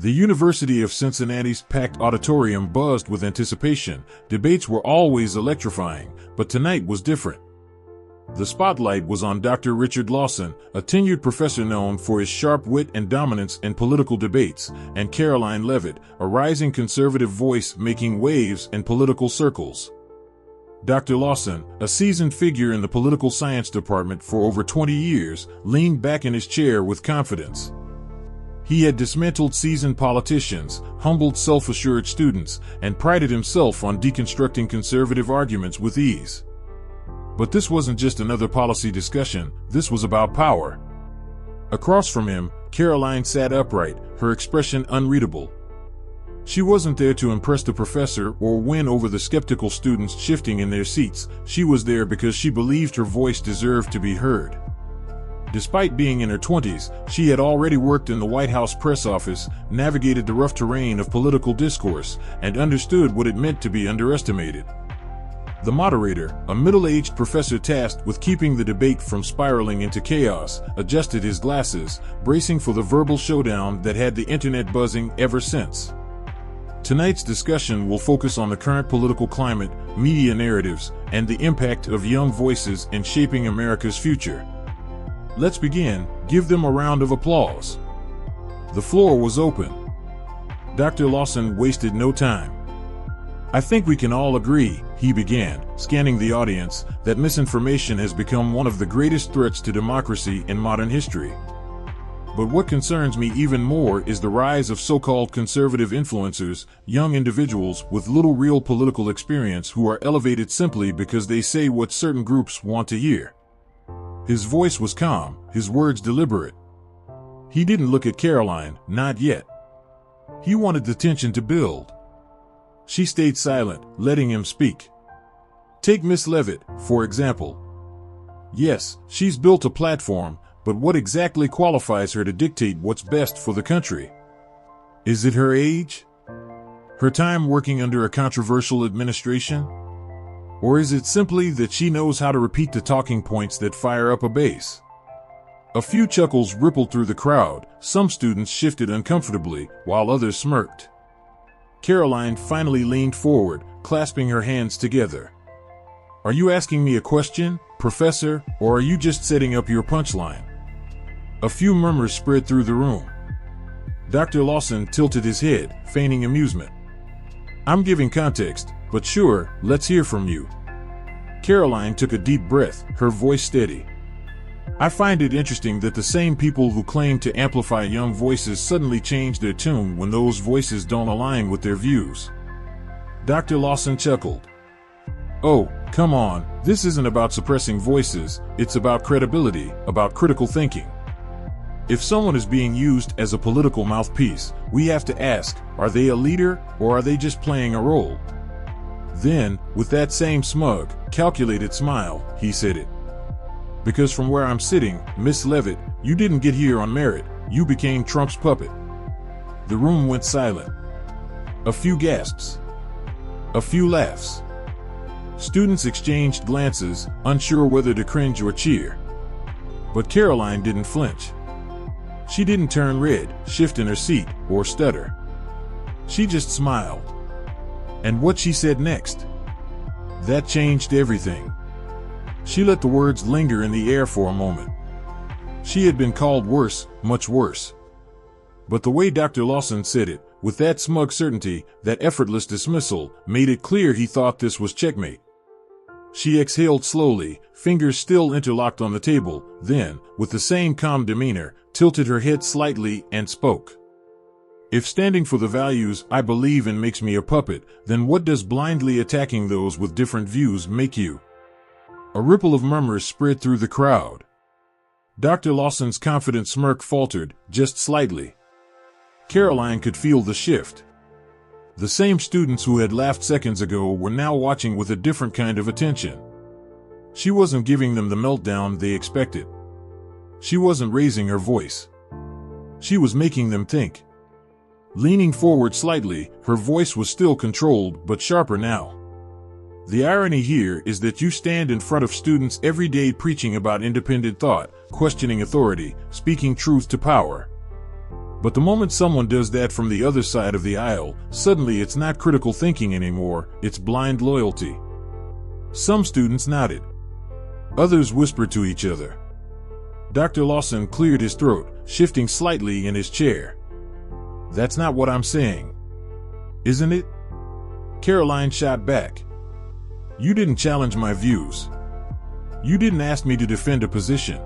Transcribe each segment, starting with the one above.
The University of Cincinnati's packed auditorium buzzed with anticipation. Debates were always electrifying, but tonight was different. The spotlight was on Dr. Richard Lawson, a tenured professor known for his sharp wit and dominance in political debates, and Karoline Leavitt, a rising conservative voice making waves in political circles. Dr. Lawson, a seasoned figure in the political science department for over 20 years, leaned back in his chair with confidence. He had dismantled seasoned politicians, humbled self-assured students, and prided himself on deconstructing conservative arguments with ease. But this wasn't just another policy discussion, this was about power. Across from him, Karoline sat upright, her expression unreadable. She wasn't there to impress the professor or win over the skeptical students shifting in their seats. She was there because she believed her voice deserved to be heard. Despite being in her 20s, she had already worked in the White House press office, navigated the rough terrain of political discourse, and understood what it meant to be underestimated. The moderator, a middle-aged professor tasked with keeping the debate from spiraling into chaos, adjusted his glasses, bracing for the verbal showdown that had the internet buzzing ever since. Tonight's discussion will focus on the current political climate, media narratives, and the impact of young voices in shaping America's future. Let's begin. Give them a round of applause. The floor was open. Dr. Lawson wasted no time. I think we can all agree, he began, scanning the audience, that misinformation has become one of the greatest threats to democracy in modern history. But what concerns me even more is the rise of so-called conservative influencers, young individuals with little real political experience who are elevated simply because they say what certain groups want to hear. His voice was calm, his words deliberate. He didn't look at Karoline, not yet. He wanted the tension to build. She stayed silent, letting him speak. Take Miss Leavitt, for example. Yes, she's built a platform, but what exactly qualifies her to dictate what's best for the country? Is it her age? Her time working under a controversial administration? Or is it simply that she knows how to repeat the talking points that fire up a base? A few chuckles rippled through the crowd. Some students shifted uncomfortably, while others smirked. Karoline finally leaned forward, clasping her hands together. Are you asking me a question, Professor, or are you just setting up your punchline? A few murmurs spread through the room. Dr. Lawson tilted his head, feigning amusement. I'm giving context, but sure, let's hear from you. Karoline took a deep breath, her voice steady. I find it interesting that the same people who claim to amplify young voices suddenly change their tune when those voices don't align with their views. Dr. Lawson chuckled. Oh, come on, this isn't about suppressing voices, it's about credibility, about critical thinking. If someone is being used as a political mouthpiece, we have to ask, are they a leader, or are they just playing a role? Then, with that same smug, calculated smile, he said it. Because from where I'm sitting, Miss Leavitt, you didn't get here on merit, you became Trump's puppet. The room went silent. A few gasps. A few laughs. Students exchanged glances, unsure whether to cringe or cheer. But Karoline didn't flinch. She didn't turn red, shift in her seat, or stutter. She just smiled. And what she said next? That changed everything. She let the words linger in the air for a moment. She had been called worse, much worse. But the way Dr. Lawson said it, with that smug certainty, that effortless dismissal, made it clear he thought this was checkmate. She exhaled slowly, fingers still interlocked on the table, then, with the same calm demeanor, tilted her head slightly and spoke. If standing for the values I believe in makes me a puppet, then what does blindly attacking those with different views make you? A ripple of murmurs spread through the crowd. Dr. Lawson's confident smirk faltered, just slightly. Karoline could feel the shift. The same students who had laughed seconds ago were now watching with a different kind of attention. She wasn't giving them the meltdown they expected. She wasn't raising her voice. She was making them think. Leaning forward slightly, her voice was still controlled but sharper now. The irony here is that you stand in front of students every day preaching about independent thought, questioning authority, speaking truth to power. But the moment someone does that from the other side of the aisle, suddenly it's not critical thinking anymore, it's blind loyalty. Some students nodded. Others whispered to each other. Dr. Lawson cleared his throat, shifting slightly in his chair. That's not what I'm saying. Isn't it? Karoline shot back. You didn't challenge my views. You didn't ask me to defend a position.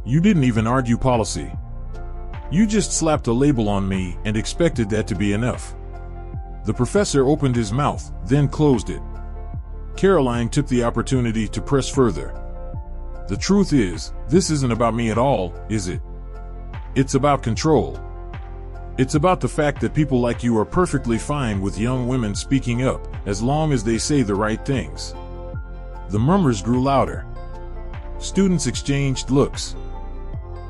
You didn't even argue policy. You just slapped a label on me and expected that to be enough. The professor opened his mouth, then closed it. Karoline took the opportunity to press further. The truth is, this isn't about me at all, is it? It's about control. It's about the fact that people like you are perfectly fine with young women speaking up, as long as they say the right things. The murmurs grew louder. Students exchanged looks.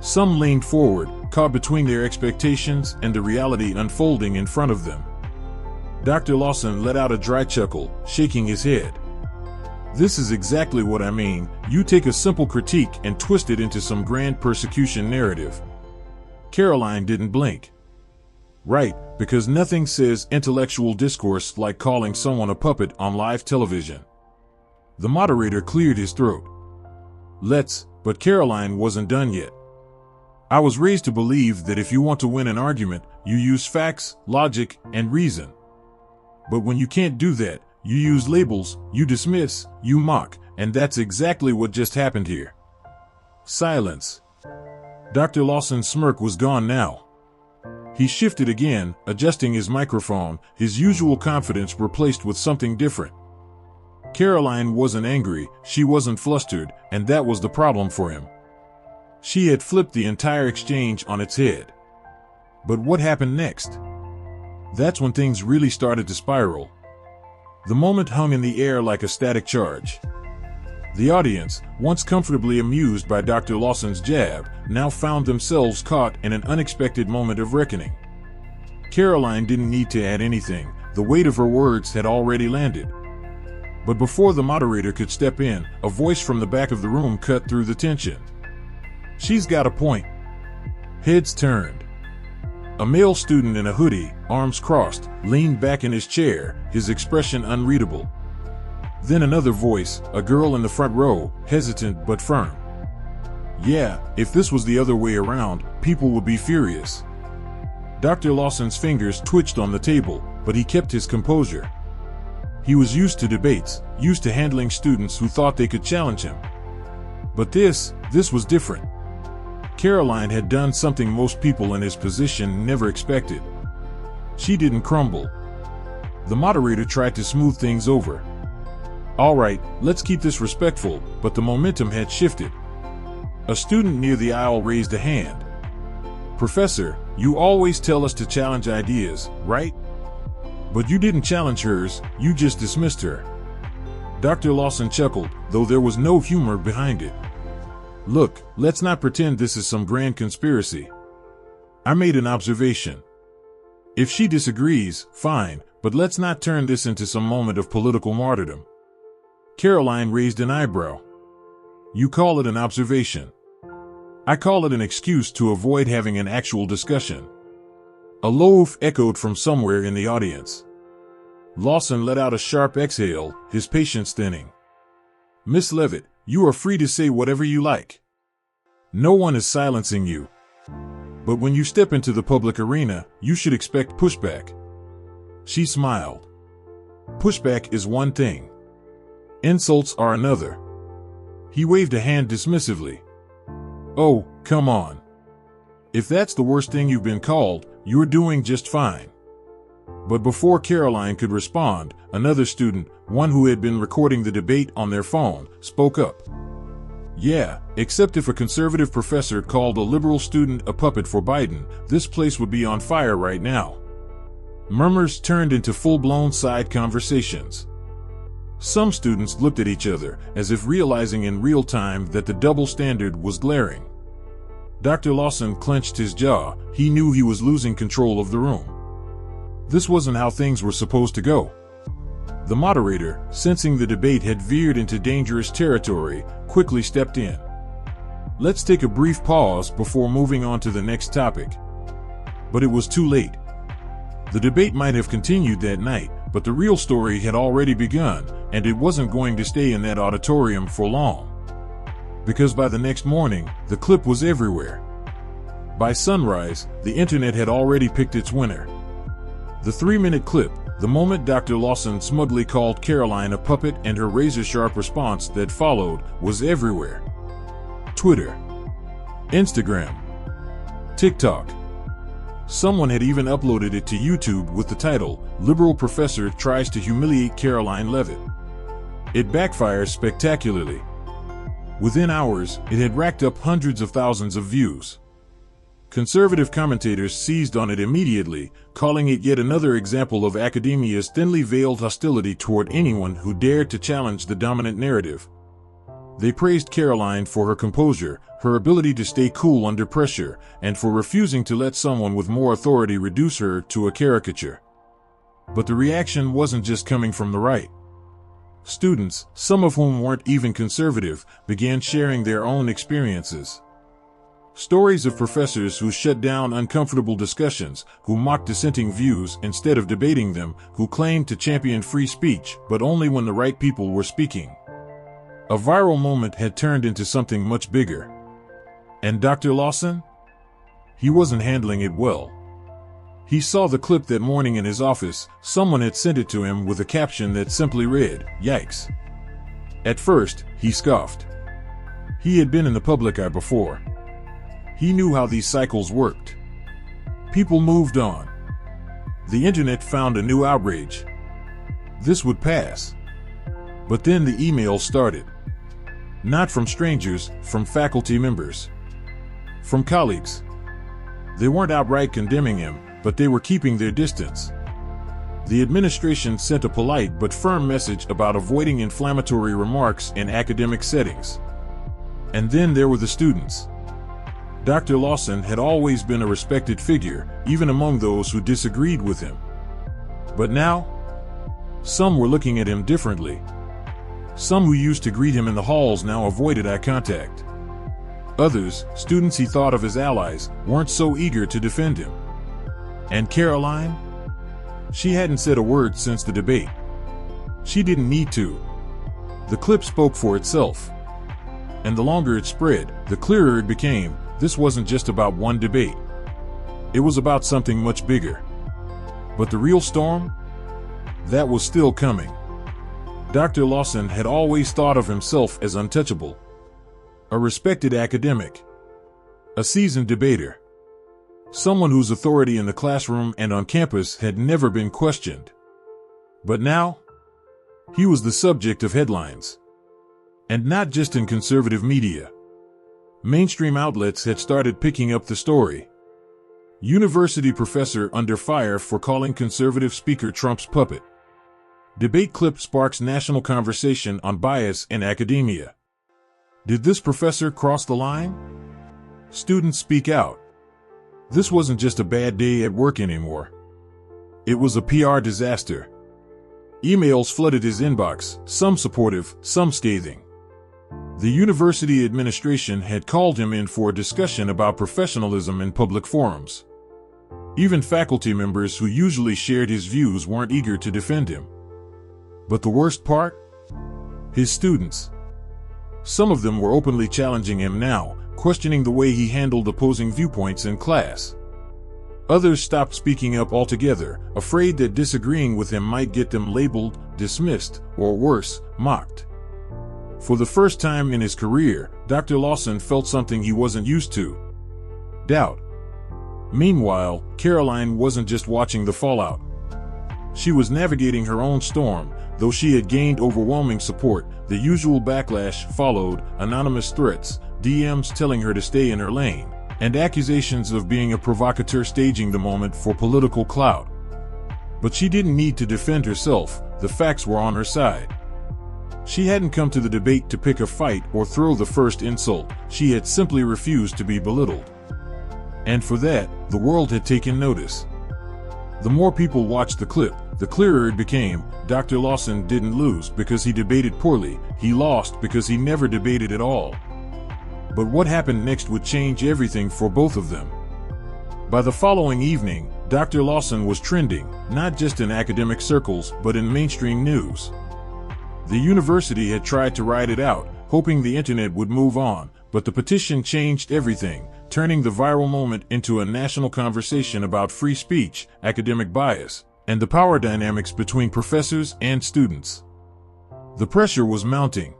Some leaned forward, caught between their expectations and the reality unfolding in front of them. Dr. Lawson let out a dry chuckle, shaking his head. This is exactly what I mean. You take a simple critique and twist it into some grand persecution narrative. Karoline didn't blink. Right, because nothing says intellectual discourse like calling someone a puppet on live television. The moderator cleared his throat. But Karoline wasn't done yet. I was raised to believe that if you want to win an argument, you use facts, logic, and reason. But when you can't do that, you use labels, you dismiss, you mock, and that's exactly what just happened here. Silence. Dr. Lawson's smirk was gone now. He shifted again, adjusting his microphone, his usual confidence replaced with something different. Karoline wasn't angry, she wasn't flustered, and that was the problem for him. She had flipped the entire exchange on its head. But what happened next? That's when things really started to spiral. The moment hung in the air like a static charge. The audience, once comfortably amused by Dr. Lawson's jab, now found themselves caught in an unexpected moment of reckoning. Karoline didn't need to add anything, the weight of her words had already landed. But before the moderator could step in, a voice from the back of the room cut through the tension. She's got a point. Heads turned. A male student in a hoodie, arms crossed, leaned back in his chair, his expression unreadable. Then another voice, a girl in the front row, hesitant but firm. Yeah, if this was the other way around, people would be furious. Dr. Lawson's fingers twitched on the table, but he kept his composure. He was used to debates, used to handling students who thought they could challenge him. But this was different. Karoline had done something most people in his position never expected. She didn't crumble. The moderator tried to smooth things over. All right, let's keep this respectful, but the momentum had shifted. A student near the aisle raised a hand. Professor, you always tell us to challenge ideas, right? But you didn't challenge hers, you just dismissed her. Dr. Lawson chuckled, though there was no humor behind it. Look, let's not pretend this is some grand conspiracy. I made an observation. If she disagrees, fine, but let's not turn this into some moment of political martyrdom. Karoline raised an eyebrow. You call it an observation. I call it an excuse to avoid having an actual discussion. A low oof echoed from somewhere in the audience. Lawson let out a sharp exhale, his patience thinning. Miss Leavitt, you are free to say whatever you like. No one is silencing you. But when you step into the public arena, you should expect pushback. She smiled. Pushback is one thing. Insults are another. He waved a hand dismissively. Oh, come on. If that's the worst thing you've been called, you're doing just fine. But before Karoline could respond, another student, one who had been recording the debate on their phone, spoke up. Yeah, except if a conservative professor called a liberal student a puppet for Biden, this place would be on fire right now. Murmurs turned into full-blown side conversations. Some students looked at each other, as if realizing in real time that the double standard was glaring. Dr. Lawson clenched his jaw, he knew he was losing control of the room. This wasn't how things were supposed to go. The moderator, sensing the debate had veered into dangerous territory, quickly stepped in. Let's take a brief pause before moving on to the next topic. But it was too late. The debate might have continued that night, but the real story had already begun, and it wasn't going to stay in that auditorium for long. Because by the next morning, the clip was everywhere. By sunrise, the internet had already picked its winner. The 3-minute clip, the moment Dr. Lawson smugly called Karoline a puppet, and her razor-sharp response that followed, was everywhere. Twitter, Instagram, TikTok. Someone had even uploaded it to YouTube with the title, "Liberal Professor Tries to Humiliate Karoline Leavitt." It backfires spectacularly. Within hours, it had racked up hundreds of thousands of views. Conservative commentators seized on it immediately, calling it yet another example of academia's thinly veiled hostility toward anyone who dared to challenge the dominant narrative. They praised Karoline for her composure, her ability to stay cool under pressure, and for refusing to let someone with more authority reduce her to a caricature. But the reaction wasn't just coming from the right. Students, some of whom weren't even conservative, began sharing their own experiences. Stories of professors who shut down uncomfortable discussions, who mocked dissenting views instead of debating them, who claimed to champion free speech, but only when the right people were speaking. A viral moment had turned into something much bigger. And Dr. Lawson? He wasn't handling it well. He saw the clip that morning in his office. Someone had sent it to him with a caption that simply read, "Yikes." At first, he scoffed. He had been in the public eye before. He knew how these cycles worked. People moved on. The internet found a new outrage. This would pass. But then the emails started. Not from strangers, from faculty members. From colleagues. They weren't outright condemning him, but they were keeping their distance. The administration sent a polite but firm message about avoiding inflammatory remarks in academic settings. And then there were the students. Dr. Lawson had always been a respected figure, even among those who disagreed with him. But now, some were looking at him differently. Some who used to greet him in the halls now avoided eye contact. Others, students he thought of as allies, weren't so eager to defend him. And Karoline? She hadn't said a word since the debate. She didn't need to. The clip spoke for itself. And the longer it spread, the clearer it became. This wasn't just about one debate. It was about something much bigger. But the real storm? That was still coming. Dr. Lawson had always thought of himself as untouchable. A respected academic. A seasoned debater. Someone whose authority in the classroom and on campus had never been questioned. But now, he was the subject of headlines. And not just in conservative media. Mainstream outlets had started picking up the story. University professor under fire for calling conservative speaker Trump's puppet. Debate clip sparks national conversation on bias in academia. Did this professor cross the line? Students speak out. This wasn't just a bad day at work anymore. It was a PR disaster. Emails flooded his inbox, some supportive, some scathing. The university administration had called him in for a discussion about professionalism in public forums. Even faculty members who usually shared his views weren't eager to defend him. But the worst part? His students. Some of them were openly challenging him now, questioning the way he handled opposing viewpoints in class. Others stopped speaking up altogether, afraid that disagreeing with him might get them labeled, dismissed, or worse, mocked. For the first time in his career, Dr. Lawson felt something he wasn't used to. Doubt. Meanwhile, Karoline wasn't just watching the fallout. She was navigating her own storm. Though she had gained overwhelming support, the usual backlash followed: anonymous threats, DMs telling her to stay in her lane, and accusations of being a provocateur staging the moment for political clout. But she didn't need to defend herself. The facts were on her side. She hadn't come to the debate to pick a fight or throw the first insult. She had simply refused to be belittled. And for that, the world had taken notice. The more people watched the clip, the clearer it became. Dr. Lawson didn't lose because he debated poorly. He lost because he never debated at all. But what happened next would change everything for both of them. By the following evening, Dr. Lawson was trending, not just in academic circles, but in mainstream news. The university had tried to ride it out, hoping the internet would move on, but the petition changed everything, turning the viral moment into a national conversation about free speech, academic bias, and the power dynamics between professors and students. The pressure was mounting.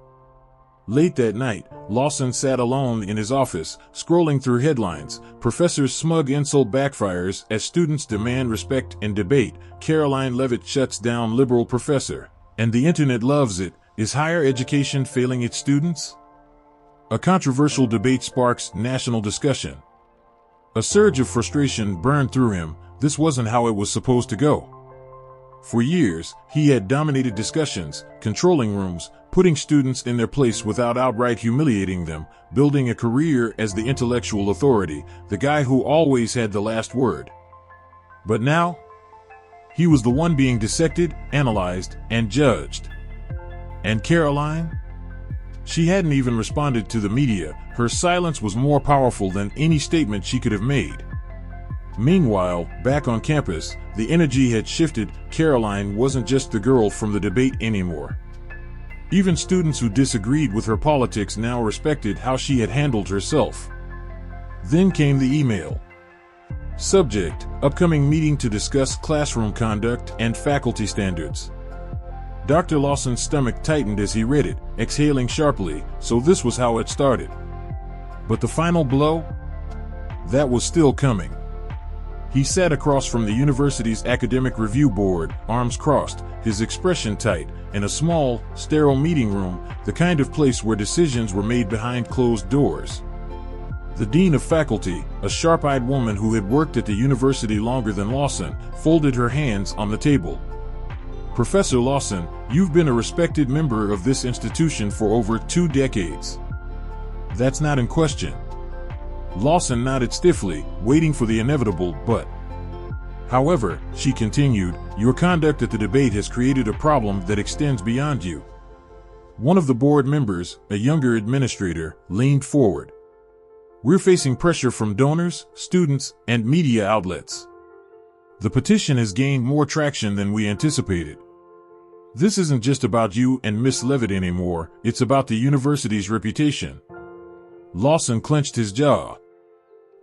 Late that night, Lawson sat alone in his office, scrolling through headlines. Professor's smug insult backfires as students demand respect and debate. Karoline Leavitt shuts down liberal professor. And the internet loves it. Is higher education failing its students? A controversial debate sparks national discussion. A surge of frustration burned through him. This wasn't how it was supposed to go. For years, he had dominated discussions, controlling rooms, putting students in their place without outright humiliating them, building a career as the intellectual authority, the guy who always had the last word. But now, he was the one being dissected, analyzed, and judged. And Karoline? She hadn't even responded to the media. Her silence was more powerful than any statement she could have made. Meanwhile, back on campus, the energy had shifted. Karoline wasn't just the girl from the debate anymore. Even students who disagreed with her politics now respected how she had handled herself. Then came the email. Subject: upcoming meeting to discuss classroom conduct and faculty standards. Dr. Lawson's stomach tightened as he read it, exhaling sharply. So this was how it started. But the final blow? That was still coming. He sat across from the university's academic review board, arms crossed, his expression tight, in a small, sterile meeting room, the kind of place where decisions were made behind closed doors. The dean of faculty, a sharp-eyed woman who had worked at the university longer than Lawson, folded her hands on the table. Professor Lawson, you've been a respected member of this institution for over 2 decades. That's not in question. Lawson nodded stiffly, waiting for the inevitable but. However, she continued, your conduct at the debate has created a problem that extends beyond you. One of the board members, a younger administrator, leaned forward. We're facing pressure from donors, students, and media outlets. The petition has gained more traction than we anticipated. This isn't just about you and Miss Leavitt anymore, it's about the university's reputation. Lawson clenched his jaw.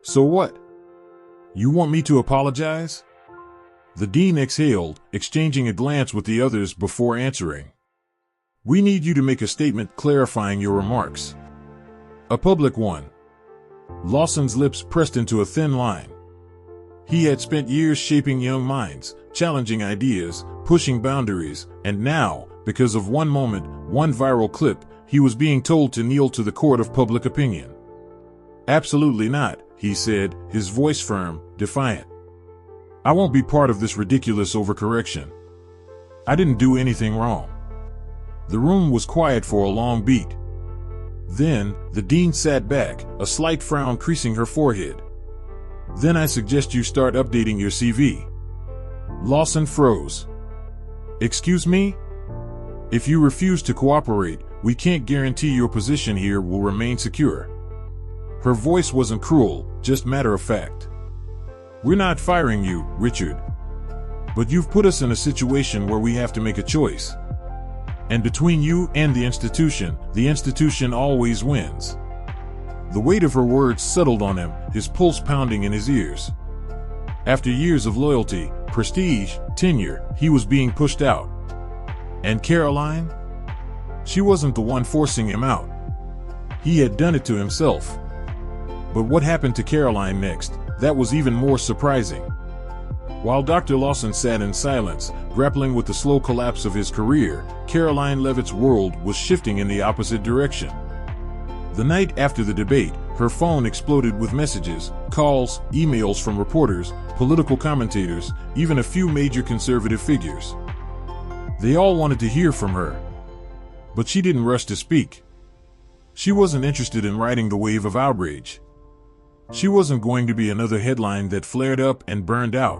So what? You want me to apologize? The dean exhaled, exchanging a glance with the others before answering. We need you to make a statement clarifying your remarks. A public one. Lawson's lips pressed into a thin line. He had spent years shaping young minds, challenging ideas, pushing boundaries, and now, because of one moment, one viral clip, he was being told to kneel to the court of public opinion. Absolutely not, he said, his voice firm, defiant. I won't be part of this ridiculous overcorrection. I didn't do anything wrong. The room was quiet for a long beat. Then, the dean sat back, a slight frown creasing her forehead. Then I suggest you start updating your CV. Lawson froze. Excuse me? If you refuse to cooperate, we can't guarantee your position here will remain secure. Her voice wasn't cruel, just matter of fact. We're not firing you, Richard. But you've put us in a situation where we have to make a choice. And between you and the institution always wins. The weight of her words settled on him, his pulse pounding in his ears. After years of loyalty, prestige, tenure, he was being pushed out. And Karoline? She wasn't the one forcing him out. He had done it to himself. But what happened to Karoline next? That was even more surprising. While Dr. Lawson sat in silence, grappling with the slow collapse of his career, Karoline Leavitt's world was shifting in the opposite direction. The night after the debate, her phone exploded with messages, calls, emails from reporters, political commentators, even a few major conservative figures. They all wanted to hear from her. But she didn't rush to speak. She wasn't interested in riding the wave of outrage. She wasn't going to be another headline that flared up and burned out.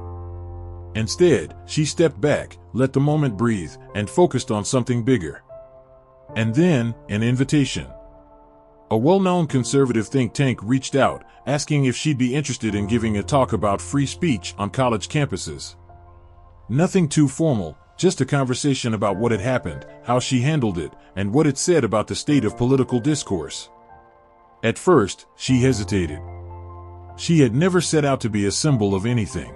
Instead, she stepped back, let the moment breathe, and focused on something bigger. And then, an invitation. A well-known conservative think tank reached out, asking if she'd be interested in giving a talk about free speech on college campuses. Nothing too formal, just a conversation about what had happened, how she handled it, and what it said about the state of political discourse. At first, she hesitated. She had never set out to be a symbol of anything.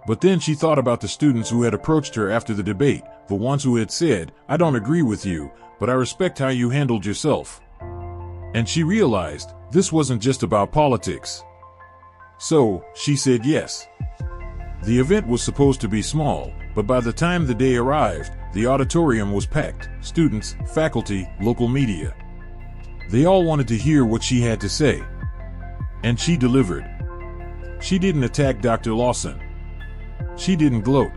But then she thought about the students who had approached her after the debate, the ones who had said, "I don't agree with you, but I respect how you handled yourself." And she realized this wasn't just about politics. So, she said yes. The event was supposed to be small, but by the time the day arrived, the auditorium was packed: students, faculty, local media. They all wanted to hear what she had to say. And she delivered. She didn't attack Dr. Lawson. She didn't gloat.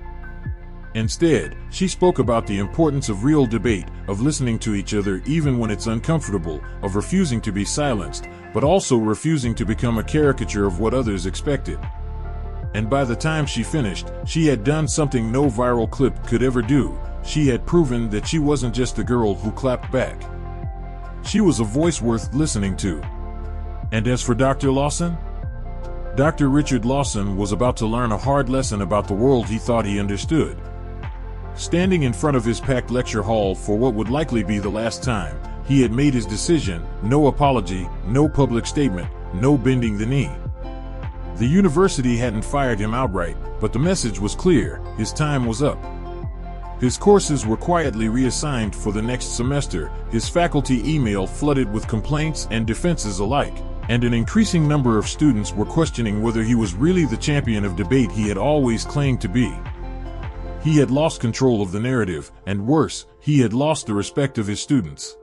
Instead, she spoke about the importance of real debate, of listening to each other even when it's uncomfortable, of refusing to be silenced, but also refusing to become a caricature of what others expected. And by the time she finished, she had done something no viral clip could ever do. She had proven that she wasn't just the girl who clapped back. She was a voice worth listening to. And as for Dr. Lawson? Dr. Richard Lawson was about to learn a hard lesson about the world he thought he understood. Standing in front of his packed lecture hall for what would likely be the last time, he had made his decision: no apology, no public statement, no bending the knee. The university hadn't fired him outright, but the message was clear: his time was up. His courses were quietly reassigned for the next semester, his faculty email flooded with complaints and defenses alike, and an increasing number of students were questioning whether he was really the champion of debate he had always claimed to be. He had lost control of the narrative, and worse, he had lost the respect of his students.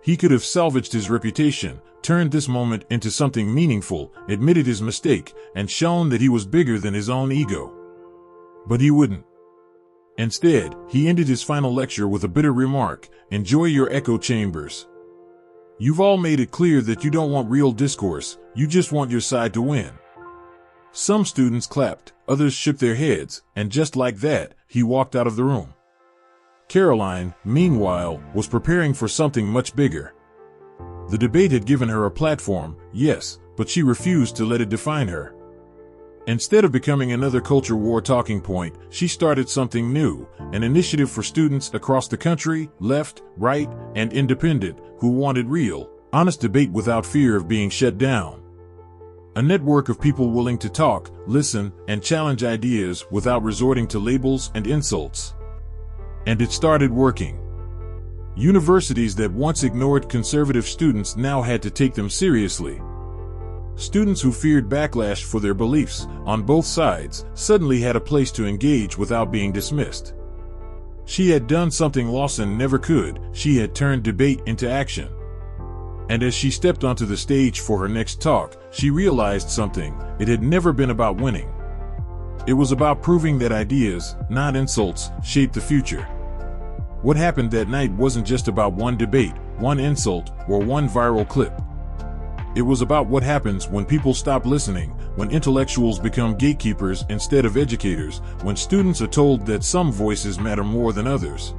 He could have salvaged his reputation, turned this moment into something meaningful, admitted his mistake, and shown that he was bigger than his own ego. But he wouldn't. Instead, he ended his final lecture with a bitter remark: "Enjoy your echo chambers. You've all made it clear that you don't want real discourse, you just want your side to win." Some students clapped, others shook their heads, and just like that, he walked out of the room. Karoline, meanwhile, was preparing for something much bigger. The debate had given her a platform, yes, but she refused to let it define her. Instead of becoming another culture war talking point, she started something new, an initiative for students across the country, left, right, and independent, who wanted real, honest debate without fear of being shut down. A network of people willing to talk, listen, and challenge ideas without resorting to labels and insults. And it started working. Universities that once ignored conservative students now had to take them seriously. Students who feared backlash for their beliefs, on both sides, suddenly had a place to engage without being dismissed. She had done something Lawson never could: she had turned debate into action. And as she stepped onto the stage for her next talk, she realized something: it had never been about winning. It was about proving that ideas, not insults, shape the future. What happened that night wasn't just about one debate, one insult, or one viral clip. It was about what happens when people stop listening, when intellectuals become gatekeepers instead of educators, when students are told that some voices matter more than others.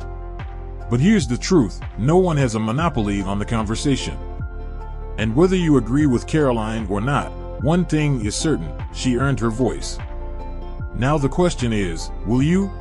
But here's the truth: no one has a monopoly on the conversation. And whether you agree with Karoline or not, one thing is certain: she earned her voice. Now the question is, will you?